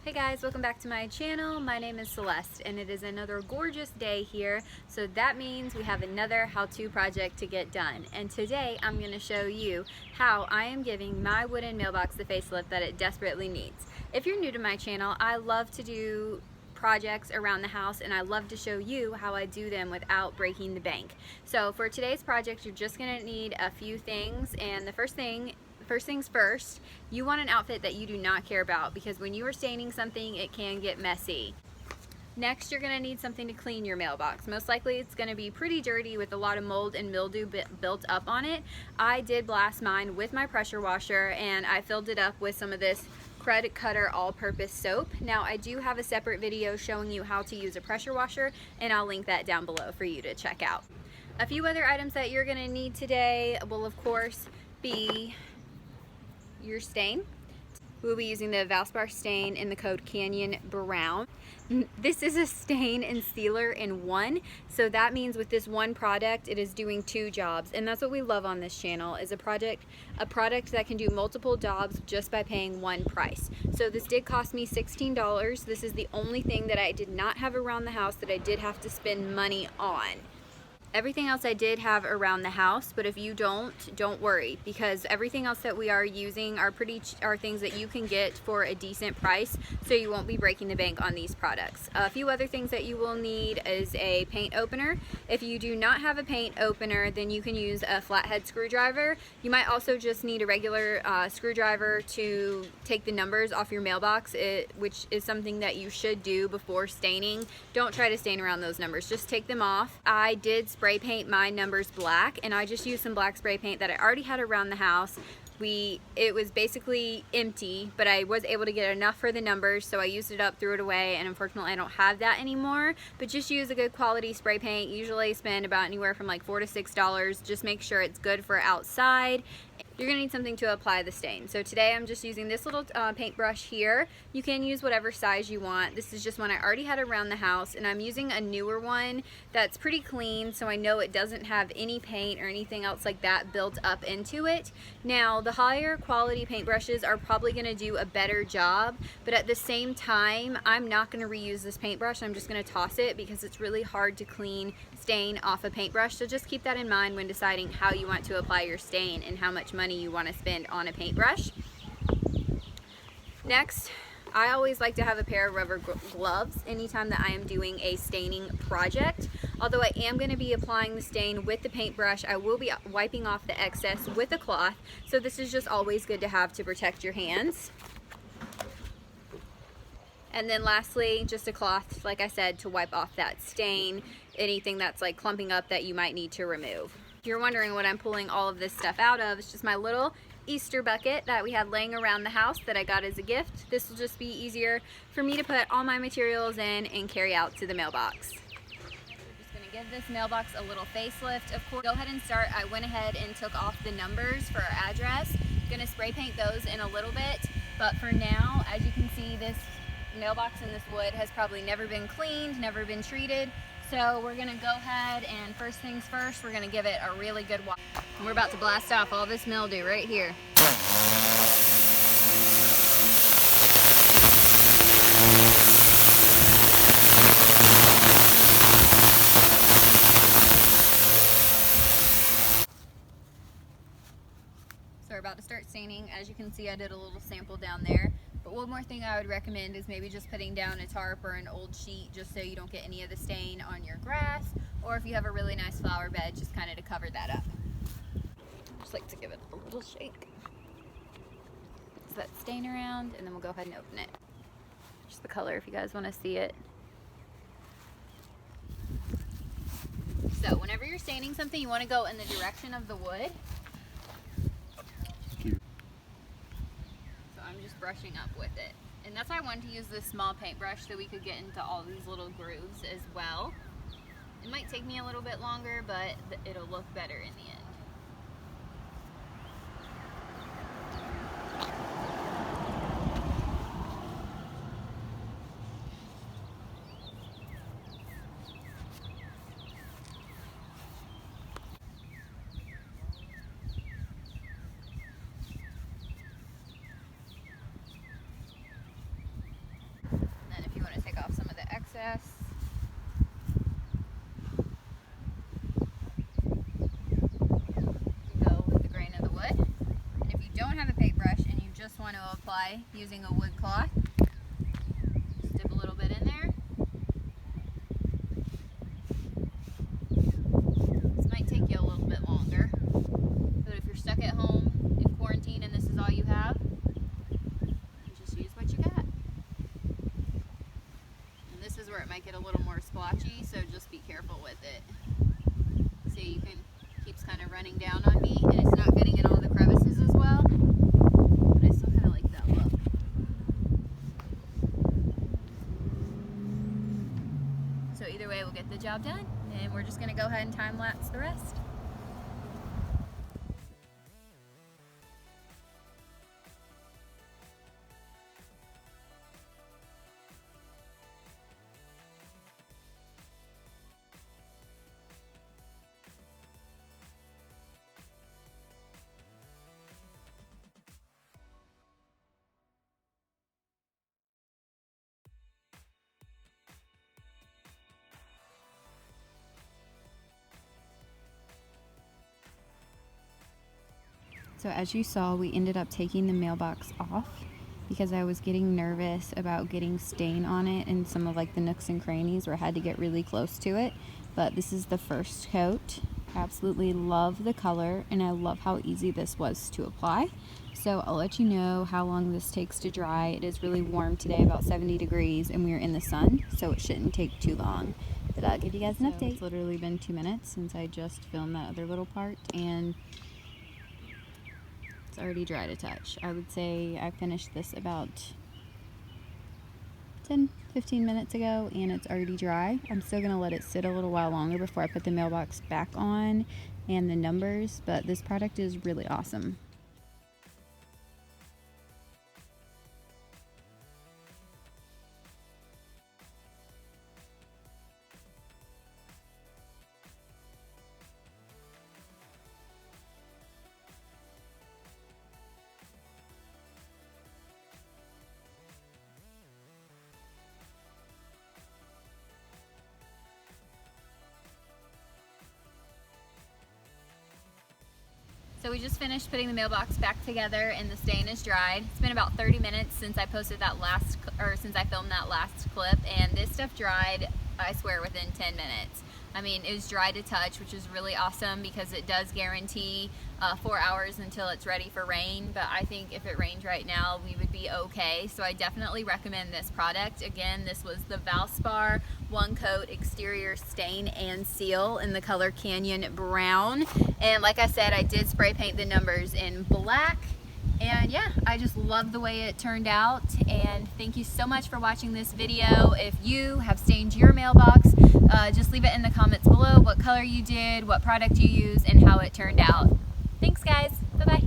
Hey guys, welcome back to my channel. My name is Celeste and it is another gorgeous day here. So that means we have another how-to project to get done. And today I'm going to show you how I am giving my wooden mailbox the facelift that it desperately needs. If you're new to my channel, I love to do projects around the house and I love to show you how I do them without breaking the bank. So for today's project, you're just going to need a few things, and the first things first, you want an outfit that you do not care about, because when you are staining something, it can get messy. Next, you're going to need something to clean your mailbox. Most likely it's going to be pretty dirty with a lot of mold and mildew built up on it. I did blast mine with my pressure washer and I filled it up with some of this Credit Cutter all-purpose soap. Now I do have a separate video showing you how to use a pressure washer, and I'll link that down below for you to check out. A few other items that you're going to need today will of course be your stain. We'll be using the Valspar stain in the code Canyon Brown. This is a stain and sealer in one, so that means with this one product it is doing two jobs, and that's what we love on this channel, is a product that can do multiple jobs just by paying one price. So this did cost me $16. This is the only thing that I did not have around the house that I did have to spend money on. Everything else I did have around the house, but if you don't worry, because everything else that we are using are things that you can get for a decent price, so you won't be breaking the bank on these products. A few other things that you will need is a paint opener. If you do not have a paint opener, then you can use a flathead screwdriver. You might also just need a regular screwdriver to take the numbers off your mailbox, which is something that you should do before staining. Don't try to stain around those numbers, just take them off. I did spray paint my numbers black, and I just used some black spray paint that I already had around the house. It was basically empty, but I was able to get enough for the numbers, so I used it up, threw it away, and unfortunately I don't have that anymore. But just use a good quality spray paint. Usually spend about anywhere from like $4 to $6. Just make sure it's good for outside. You're gonna need something to apply the stain. So today I'm just using this little paintbrush here. You can use whatever size you want. This is just one I already had around the house, and I'm using a newer one that's pretty clean, so I know it doesn't have any paint or anything else like that built up into it. Now, the higher quality paintbrushes are probably gonna do a better job, but at the same time, I'm not gonna reuse this paintbrush. I'm just gonna toss it because it's really hard to clean stain off a paintbrush. So just keep that in mind when deciding how you want to apply your stain and how much money you want to spend on a paintbrush. Next, I always like to have a pair of rubber gloves anytime that I am doing a staining project. Although I am going to be applying the stain with the paintbrush, I will be wiping off the excess with a cloth. So this is just always good to have to protect your hands. And then lastly, just a cloth, like I said, to wipe off that stain, anything that's like clumping up that you might need to remove. If you're wondering what I'm pulling all of this stuff out of, it's just my little Easter bucket that we had laying around the house that I got as a gift. This will just be easier for me to put all my materials in and carry out to the mailbox. We're just gonna give this mailbox a little facelift. Of course, go ahead and start. I went ahead and took off the numbers for our address. Gonna spray paint those in a little bit, but for now, as you can see, this mailbox in this wood has probably never been cleaned, never been treated. So we're gonna go ahead and first things first, we're gonna give it a really good wash. And we're about to blast off all this mildew right here. So we're about to start staining. As you can see, I did a little sample down there. But one more thing I would recommend is maybe just putting down a tarp or an old sheet just so you don't get any of the stain on your grass, or if you have a really nice flower bed, just kind of to cover that up. Just like to give it a little shake. Mix that stain around, and then we'll go ahead and open it. Just the color if you guys want to see it. So whenever you're staining something, you want to go in the direction of the wood. I'm just brushing up with it. And that's why I wanted to use this small paintbrush, so we could get into all these little grooves as well. It might take me a little bit longer, but it'll look better in the end. process. Go with the grain of the wood. And if you don't have a paintbrush and you just want to apply using a wood cloth, just dip a little bit in there. This might take you a little bit longer, but if you're stuck at home in quarantine and this is all you have, just use what you got. And this is where it might get a little more splotchy, so just be careful with it. See, you can keeps kind of running down on me, and it's not getting in all the crevices as well, but I still kind of like that look. So either way, we'll get the job done, and we're just going to go ahead and time lapse the rest. So as you saw, we ended up taking the mailbox off because I was getting nervous about getting stain on it and some of like the nooks and crannies where I had to get really close to it. But this is the first coat. Absolutely love the color, and I love how easy this was to apply. So I'll let you know how long this takes to dry. It is really warm today, about 70 degrees, and we are in the sun, so it shouldn't take too long. But I'll give you guys an update. It's literally been 2 minutes since I just filmed that other little part, and it's already dry to touch. I would say I finished this about 10-15 minutes ago, and it's already dry. I'm still gonna let it sit a little while longer before I put the mailbox back on and the numbers, but this product is really awesome. So we just finished putting the mailbox back together, and the stain is dried. It's been about 30 minutes since I posted that since I filmed that last clip, and this stuff dried, I swear, within 10 minutes. I mean, it was dry to touch, which is really awesome because it does guarantee 4 hours until it's ready for rain. But I think if it rained right now, we would be okay. So I definitely recommend this product. Again, this was the Valspar One Coat Exterior Stain and Seal in the color Canyon Brown. And like I said, I did spray paint the numbers in black. And yeah, I just love the way it turned out, and thank you so much for watching this video. If you have stained your mailbox, just leave it in the comments below what color you did, what product you used, and how it turned out. Thanks guys, bye bye.